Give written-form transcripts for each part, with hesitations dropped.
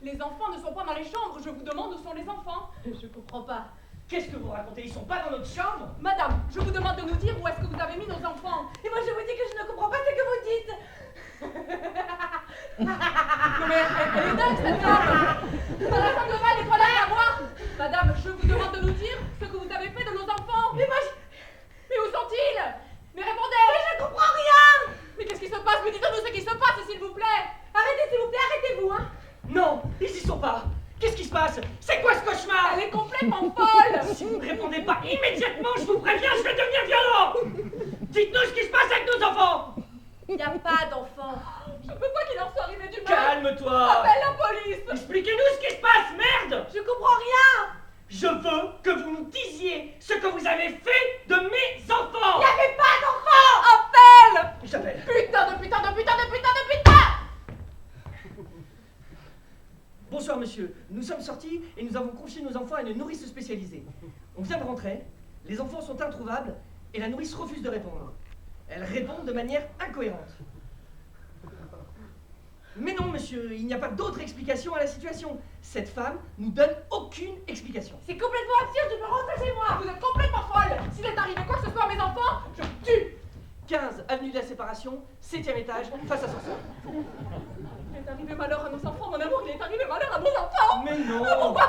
Les enfants ne sont pas dans les chambres, je vous demande où sont les enfants. Je comprends pas. Qu'est-ce que vous racontez? Ils sont pas dans notre chambre? Madame, je vous demande de nous dire où est-ce que vous avez mis nos enfants. Et moi je vous dis que je ne comprends pas ce que vous dites. Non mais elle est dingue cette femme. Dans la salle de bain, les toilettes à boire. Madame, je vous demande de nous dire ce que vous avez fait de nos enfants. Mais moi Mais où sont-ils? Mais répondez. Mais je comprends rien. Mais qu'est-ce qui se passe? Mais dites-nous ce qui se passe, s'il vous plaît. Arrêtez s'il vous plaît, arrêtez-vous hein. Non, ils y sont pas. Qu'est-ce qui se passe? C'est quoi ce cauchemar? Elle est complètement folle. Si vous ne répondez pas immédiatement, je vous préviens, je vais devenir violent. Dites-nous ce qui se passe avec nos enfants. Il n'y a pas d'enfants. Je veux pas qu'il leur soit arrivé du mal. Calme-toi. Appelle la police. Expliquez-nous ce qui se passe, merde. Je comprends rien. Je veux que vous nous disiez ce que vous avez fait de mes enfants. Il n'y avait pas d'enfants. Appelle. J'appelle. Putain de putain de putain de putain de putain. Bonsoir monsieur, nous sommes sortis et nous avons confié nos enfants à une nourrice spécialisée. On vient de rentrer, les enfants sont introuvables et la nourrice refuse de répondre. Elle répond de manière incohérente. Mais non monsieur, il n'y a pas d'autre explication à la situation. Cette femme nous donne aucune explication. C'est complètement absurde, je peux rentrer chez moi. Vous êtes complètement folle. S'il est arrivé quoi que ce soit à mes enfants, je vous tue. 15 avenue de la Séparation, 7e étage, face à Sancerre. Il est arrivé malheur à nos enfants, mon amour, il est arrivé malheur à nos enfants. Mais non. Pourquoi,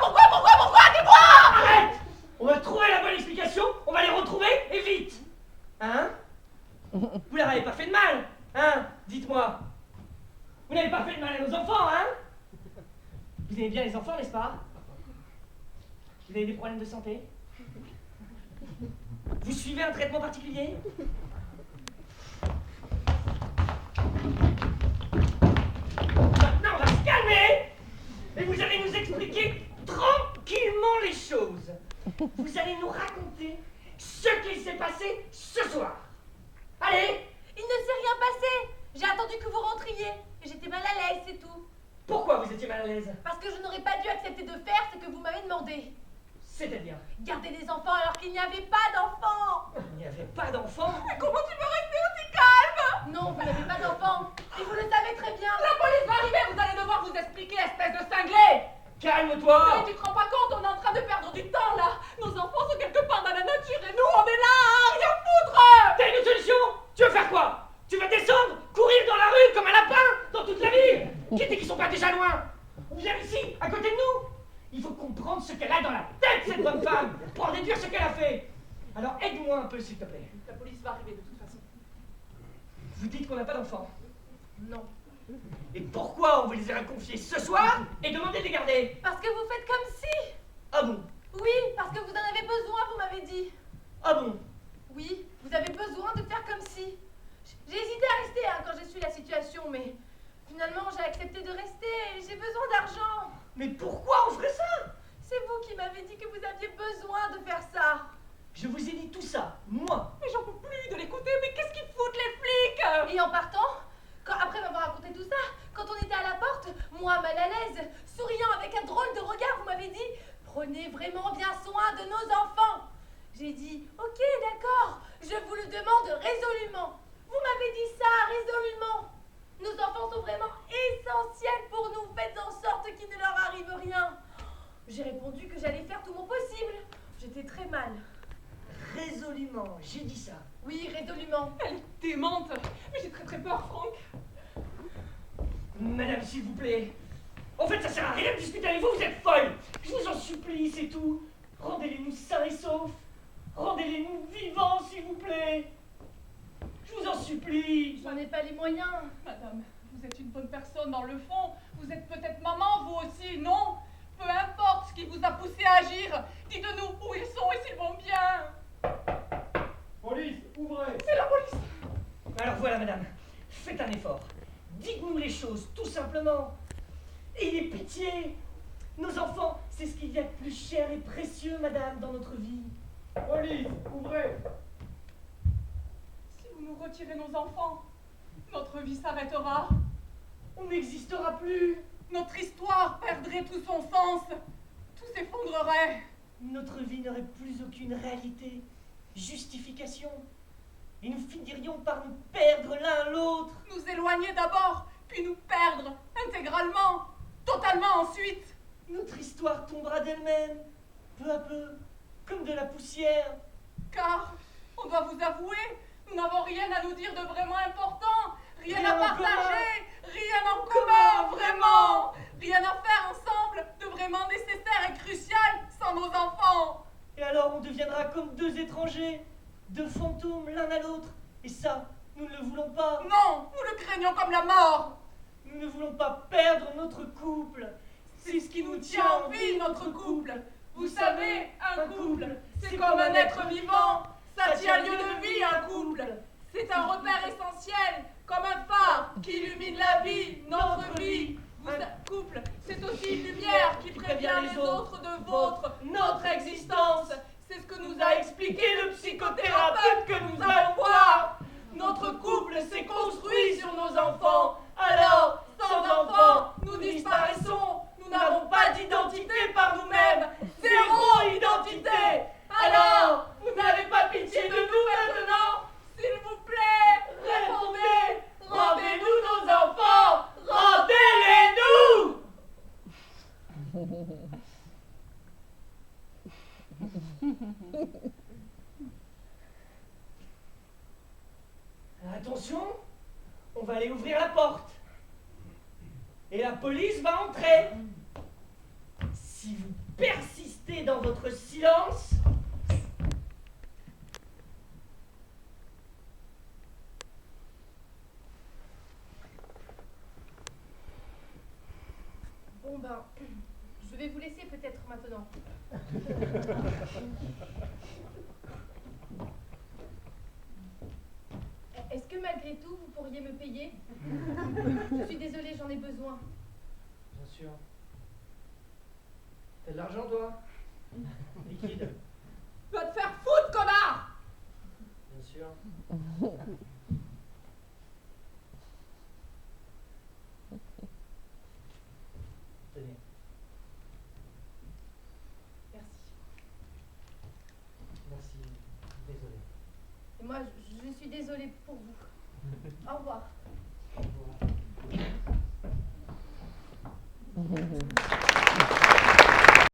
dis-moi. Arrête. On va trouver la bonne explication, on va les retrouver et vite. Hein? Vous leur avez pas fait de mal, hein? Dites-moi. Vous n'avez pas fait de mal à nos enfants, hein? Vous aimez bien les enfants, n'est-ce pas? Vous avez des problèmes de santé? Vous suivez un traitement particulier? Maintenant, on va se calmer! Et vous allez nous expliquer tranquillement les choses. Vous allez nous raconter ce qu'il s'est passé ce soir. Allez! Il ne s'est rien passé. J'ai attendu que vous rentriez. Et j'étais mal à l'aise, c'est tout. Pourquoi vous étiez mal à l'aise? Parce que je n'aurais pas dû accepter de faire ce que vous m'avez demandé. C'est-à-dire? Garder des enfants alors qu'il n'y avait pas d'enfants. Il n'y avait pas d'enfants? Mais comment tu peux rester aussi calme? Non, vous n'avez pas d'enfants. Et vous le savez très bien. La police va arriver, vous allez devoir vous expliquer, espèce de cinglé. Calme-toi! Mais tu te rends pas compte, on est en train de perdre du temps là. Nos enfants sont quelque part dans la nature et nous on est là à rien foutre. T'as une solution? Tu veux faire quoi? Tu vas descendre, courir dans la rue comme un lapin dans toute la ville? Qui dit qu'ils sont pas déjà loin? On vient ici, à côté de nous. Il faut comprendre ce qu'elle a dans la tête, cette bonne femme, pour en déduire ce qu'elle a fait. Alors aide-moi un peu, s'il te plaît. La police va arriver de toute façon. Vous dites qu'on n'a pas d'enfants. Non. Et pourquoi on vous les a confiés ce soir et demandé de les garder? Parce que vous faites comme si. Ah bon? Oui, parce que vous en avez besoin, vous m'avez dit. Ah bon? Oui, vous avez besoin de faire comme si. J'ai hésité à rester hein, quand j'ai su la situation, mais finalement j'ai accepté de rester et j'ai besoin d'argent. Mais pourquoi on ferait ça? C'est vous qui m'avez dit que vous aviez besoin de faire ça. Je vous ai dit tout ça, moi. Mais j'en peux plus de l'écouter, mais qu'est-ce qu'ils foutent les flics? Et en partant, après m'avoir raconté tout ça, quand on était à la porte, moi mal à l'aise, souriant avec un drôle de regard, vous m'avez dit « Prenez vraiment bien soin de nos enfants ». J'ai dit « Ok, d'accord, je vous le demande résolument ». Vous m'avez dit ça résolument. Nos enfants sont vraiment essentiels pour nous. Faites en sorte qu'il ne leur arrive rien. J'ai répondu que j'allais faire tout mon possible. J'étais très mal. Résolument, j'ai dit ça. Oui, résolument. Elle est démente. Mais j'ai très peur, Franck. Madame, s'il vous plaît. En fait, ça sert à rien de discuter avec vous, vous êtes folle. Je vous en supplie, c'est tout. Rendez-les-nous sains et saufs. Rendez-les-nous vivants, s'il vous plaît. Je vous en supplie. J'en ai pas les moyens. Madame, vous êtes une bonne personne dans le fond. Vous êtes peut-être maman, vous aussi, non? Peu importe ce qui vous a poussé à agir. Dites-nous où ils sont et s'ils vont bien. Police, ouvrez! C'est la police. Alors voilà, madame. Faites un effort. Dites-nous les choses, tout simplement. Ayez pitié. Nos enfants, c'est ce qu'il y a de plus cher et précieux, madame, dans notre vie. Police, ouvrez! Si vous nous retirez nos enfants, notre vie s'arrêtera. On n'existera plus. Notre histoire perdrait tout son sens. Tout s'effondrerait. Notre vie n'aurait plus aucune réalité, justification. Et nous finirions par nous perdre l'un l'autre. Nous éloigner d'abord, puis nous perdre intégralement, totalement. brutalement ensuite. Notre histoire tombera d'elle-même, peu à peu, comme de la poussière. Car, on doit vous avouer, nous n'avons rien à nous dire de vraiment important, rien Rien à en partager, rien en commun, vraiment, rien à faire ensemble de vraiment nécessaire et crucial sans nos enfants. Et alors on deviendra comme deux étrangers, deux fantômes l'un à l'autre. Et ça, nous ne le voulons pas. Non, nous le craignons comme la mort. Nous ne voulons pas perdre notre couple. C'est ce qui nous tient en vie, notre couple. Vous savez, un couple, c'est comme un être vivant. Ça tient lieu de vie, un couple. C'est un repère essentiel, comme un phare qui illumine la vie, notre vie. Un couple, c'est aussi une lumière qui prévient les autres de notre existence. C'est ce que nous a expliqué le psychothérapeute que nous allons voir. Notre couple s'est construit sur nos enfants. Alors, sans enfants, nous disparaissons. Nous n'avons pas d'identité par nous-mêmes. Zéro identité. Alors, vous n'avez pas pitié de nous maintenant? S'il vous plaît, répondez. Rendez-nous nos enfants. Rendez-les-nous. Attention, on va aller ouvrir la porte. Et la police va entrer. Si vous persistez dans votre silence, Bon ben, je vais vous laisser peut-être maintenant. Est-ce que malgré tout, vous pourriez me payer? Je suis désolée, j'en ai besoin. bien sûr. T'as de l'argent, toi? Liquide, Va te faire foutre, connard. bien sûr. Tenez. Merci. Merci. Désolé. Et moi, je suis désolée pour vous. Au revoir. Au revoir.